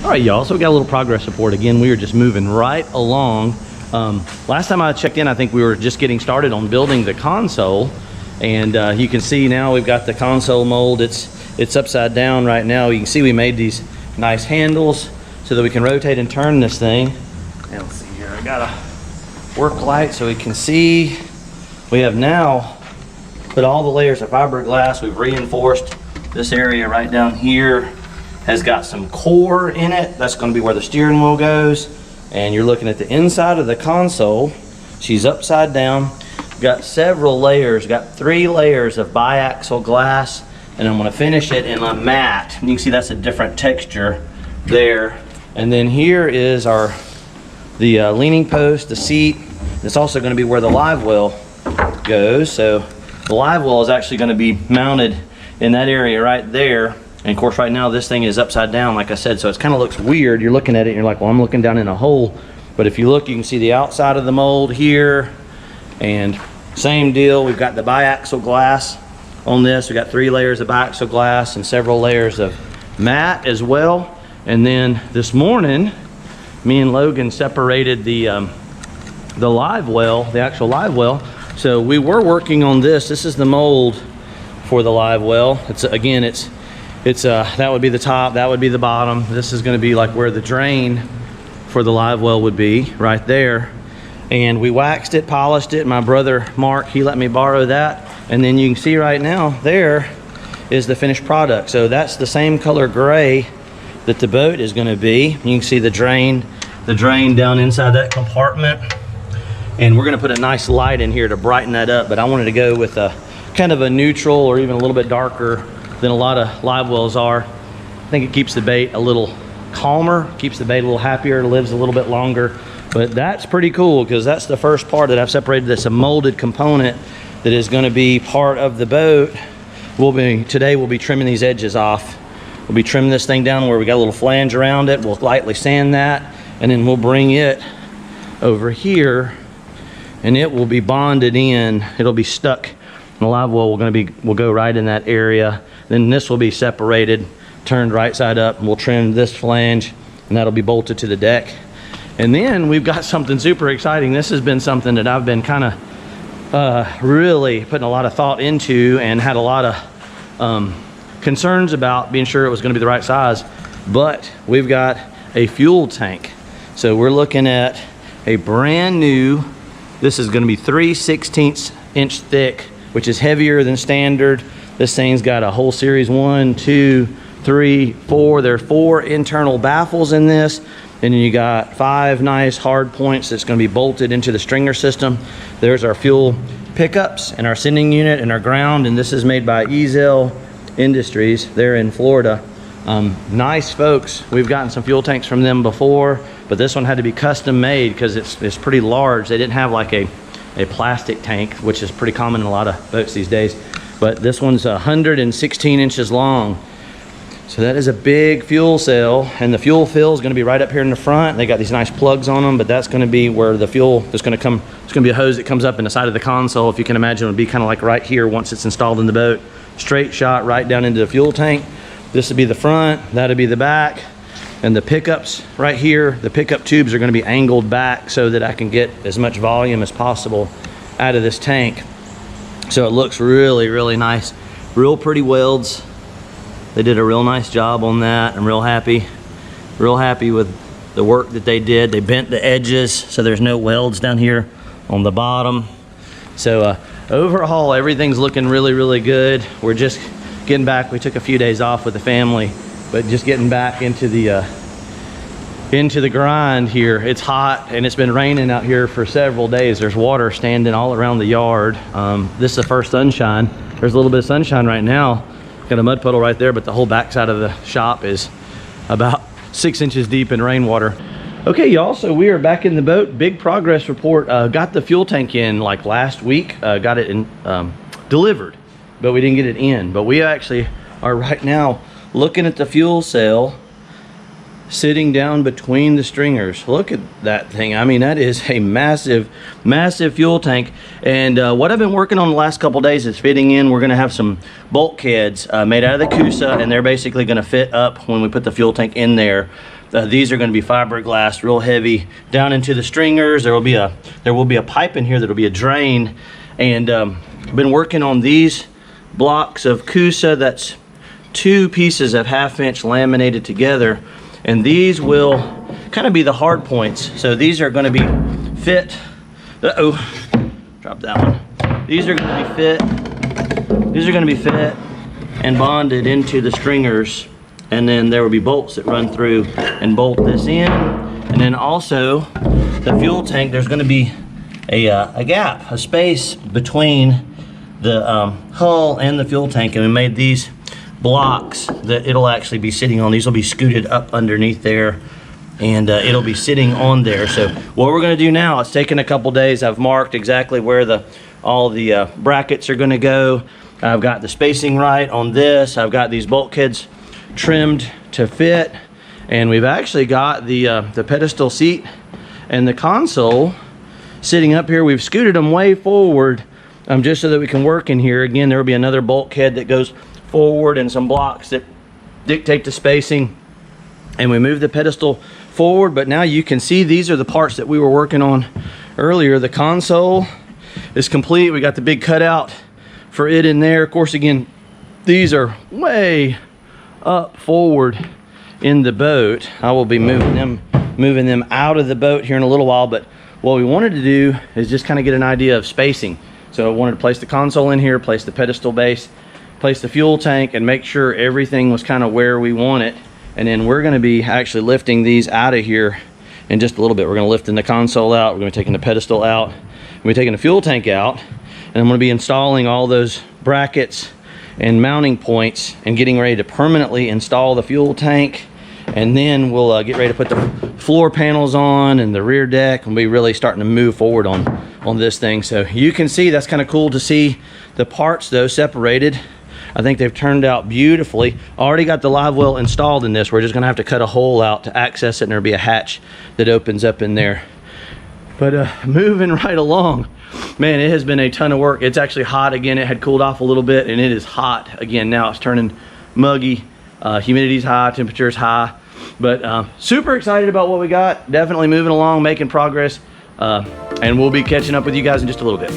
All right, y'all, so we got a little progress report. Again, we were just moving right along. Last time I checked in, I think we were just getting started on building the console. And you can see now we've got the console mold. It's upside down right now. You can see we made these nice handles so that we can rotate and turn this thing. And let's see here, I got a work light so we can see. We have now put all the layers of fiberglass. We've reinforced this area right down here. Has got some core in it. That's going to be where the steering wheel goes. And you're looking at the inside of the console. She's upside down. Got several layers. Got 3 layers of biaxial glass. And I'm going to finish it in a matte. And you can see that's a different texture there. And then here is the leaning post, the seat. It's also going to be where the live well goes. So the live well is actually going to be mounted in that area right there. And of course right now this thing is upside down, like I said, so it kind of looks weird. You're looking at it and you're like, well, I'm looking down in a hole. But if you look, you can see the outside of the mold here. And same deal, we've got the biaxial glass on this. We've got 3 layers of biaxial glass and several layers of matte as well. And then this morning, me and Logan separated the live well, the actual live well. So we were working on this. This is the mold for the live well. That would be the top, that would be the bottom. This is going to be like where the drain for the live well would be, right there. And we waxed it, polished it. My brother Mark, he let me borrow that. And then you can see right now, there is the finished product. So that's the same color gray that the boat is going to be. You can see the drain down inside that compartment. And we're going to put a nice light in here to brighten that up. But I wanted to go with a kind of a neutral or even a little bit darker than a lot of live wells are. I think it keeps the bait a little calmer, keeps the bait a little happier, lives a little bit longer. But that's pretty cool because that's the first part that I've separated. That's a molded component that is going to be part of the boat. Today we'll be trimming these edges off. We'll be trimming this thing down where we got a little flange around it. We'll lightly sand that, and then we'll bring it over here and it will be bonded in. It'll be stuck. The live well will go right in that area. Then this will be separated, turned right side up, and we'll trim this flange, and that'll be bolted to the deck. And then we've got something super exciting. This has been something that I've been kind of really putting a lot of thought into and had a lot of concerns about being sure it was going to be the right size. But we've got a fuel tank. So we're looking at a brand new, this is going to be 3/16 inch thick, which is heavier than standard. This thing's got a whole series 1, 2, 3, 4. There are 4 internal baffles in this. And then you got 5 nice hard points that's going to be bolted into the stringer system. There's our fuel pickups and our sending unit and our ground. And this is made by Ezel Industries. They're in Florida. Nice folks. We've gotten some fuel tanks from them before, but this one had to be custom made because it's pretty large. They didn't have like a plastic tank, which is pretty common in a lot of boats these days. But this one's 116 inches long. So that is a big fuel cell, and the fuel fill is going to be right up here in the front. They got these nice plugs on them, but that's going to be where the fuel is going to come. It's going to be a hose that comes up in the side of the console. If you can imagine, it would be kind of like right here once it's installed in the boat. Straight shot right down into the fuel tank. This would be the front, that would be the back. And the pickups right here, the pickup tubes are going to be angled back so that I can get as much volume as possible out of this tank. So it looks really, really nice. Real pretty welds. They did a real nice job on that. I'm real happy with the work that they did. They bent the edges so there's no welds down here on the bottom. So overall, everything's looking really, really good. We're just getting back. We took a few days off with the family, but just getting back into the grind here. It's hot and it's been raining out here for several days. There's water standing all around the yard. This is the first sunshine. There's a little bit of sunshine right now. Got a mud puddle right there, but the whole backside of the shop is about 6 inches deep in rainwater. Okay, y'all, so we are back in the boat. Big progress report. Got the fuel tank in like last week. Got it in, delivered, but we didn't get it in. But we actually are right now looking at the fuel cell sitting down between the stringers. Look at that thing. I mean, that is a massive, massive fuel tank. And what I've been working on the last couple days is fitting in. We're gonna have some bulkheads made out of the Kusa, and they're basically gonna fit up when we put the fuel tank in there. These are going to be fiberglass, real heavy, down into the stringers. There will be a pipe in here that'll be a drain, and I've been working on these blocks of Kusa. That's 2 pieces of 1/2 inch laminated together, and these will kind of be the hard points. So these are going to be fit. Drop that one. These are going to be fit. These are going to be fit and bonded into the stringers, and then there will be bolts that run through and bolt this in. And then also the fuel tank, there's going to be a gap, a space between the hull and the fuel tank, and we made these blocks that it'll actually be sitting on. These will be scooted up underneath there, and it'll be sitting on there. So what we're going to do now, it's taken a couple days. I've marked exactly where all the brackets are going to go. I've got the spacing right on this. I've got these bulkheads trimmed to fit, and we've actually got the pedestal seat and the console sitting up here. We've scooted them way forward just so that we can work in here. Again, there will be another bulkhead that goes forward and some blocks that dictate the spacing, and we move the pedestal forward. But now you can see these are the parts that we were working on earlier. The console is complete. We got the big cutout for it in there. Of course, again, these are way up forward in the boat. I will be moving them out of the boat here in a little while, but what we wanted to do is just kind of get an idea of spacing. So I wanted to place the console in here, place the pedestal base, place the fuel tank, and make sure everything was kind of where we want it. And then we're going to be actually lifting these out of here in just a little bit. We're going to lift the console out, we're going to be taking the pedestal out, we're taking the fuel tank out, and I'm going to be installing all those brackets and mounting points and getting ready to permanently install the fuel tank. And then we'll get ready to put the floor panels on and the rear deck, and we'll be really starting to move forward on this thing. So you can see that's kind of cool to see the parts though separated. I think they've turned out beautifully. Already got the live well installed in this. We're just gonna have to cut a hole out to access it, and there'll be a hatch that opens up in there. But moving right along, man, it has been a ton of work. It's actually hot again. It had cooled off a little bit, and it is hot again now. It's turning muggy. Humidity's high, temperature's high, but super excited about what we got. Definitely moving along, making progress, and we'll be catching up with you guys in just a little bit.